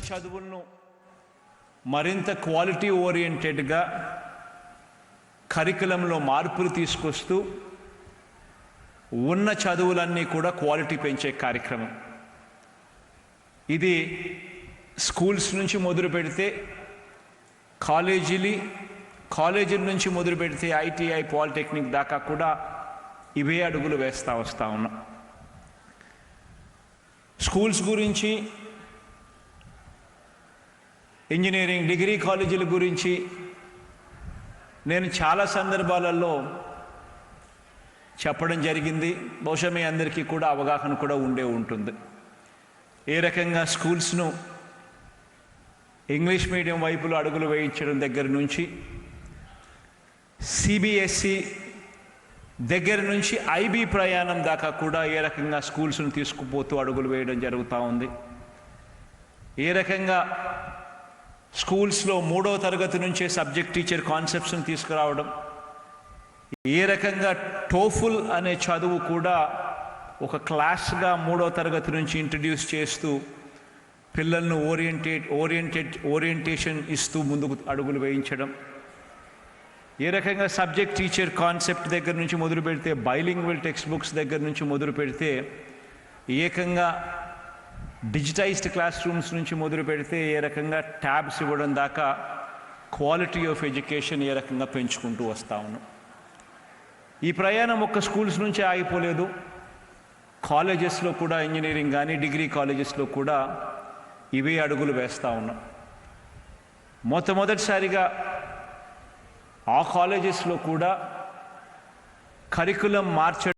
చదువులను మరింత క్వాలిటీ ఓరియంటెడ్గా కరికులంలో మార్పులు తీసుకొస్తూ ఉన్న చదువులన్నీ కూడా క్వాలిటీ పెంచే కార్యక్రమం. ఇది స్కూల్స్ నుంచి మొదలు పెడితే కాలేజీల నుంచి మొదలు పెడితే ఐటీఐ పాలిటెక్నిక్ దాకా కూడా ఇవే అడుగులు వస్తూ ఉన్నాం. స్కూల్స్ గురించి, ఇంజనీరింగ్ డిగ్రీ కాలేజీల గురించి నేను చాలా సందర్భాలలో చెప్పడం జరిగింది. బహుశా మీ అందరికీ కూడా అవగాహన కూడా ఉంటుంది. ఏ రకంగా స్కూల్స్ను ఇంగ్లీష్ మీడియం వైపులో అడుగులు వేయించడం దగ్గర నుంచి, సిబిఎస్ఈ దగ్గర నుంచి ఐబీ ప్రయాణం దాకా కూడా ఏ రకంగా స్కూల్స్ను తీసుకుపోతూ అడుగులు వేయడం జరుగుతూ ఉంది. ఏ రకంగా స్కూల్స్లో 3వ తరగతి నుంచే సబ్జెక్ట్ టీచర్ కాన్సెప్ట్స్ని తీసుకురావడం, ఏ రకంగా టోఫుల్ అనే చదువు కూడా ఒక క్లాస్గా 3వ తరగతి నుంచి ఇంట్రడ్యూస్ చేస్తూ పిల్లలను ఓరియంటేషన్ ఇస్తూ ముందుకు అడుగులు వేయించడం, ఏ రకంగా సబ్జెక్ట్ టీచర్ కాన్సెప్ట్ దగ్గర నుంచి మొదలు పెడితే బైలింగ్వల్ టెక్స్ట్ బుక్స్ దగ్గర నుంచి మొదలు పెడితే ఏకంగా డిజిటైజ్డ్ క్లాస్ రూమ్స్ నుంచి మొదలు పెడితే ఏ రకంగా ట్యాబ్స్ ఇవ్వడం దాకా క్వాలిటీ ఆఫ్ ఎడ్యుకేషన్ ఏ రకంగా పెంచుకుంటూ వస్తూ ఉన్నాం. ఈ ప్రయాణం ఒక్క స్కూల్స్ నుంచి ఆగిపోలేదు. కాలేజెస్లో కూడా, ఇంజనీరింగ్ కానీ డిగ్రీ కాలేజెస్లో కూడా ఇవే అడుగులు వేస్తూ ఉన్నాం. మొట్టమొదటిసారిగా ఆ కాలేజెస్లో కూడా కరికులం మార్చడం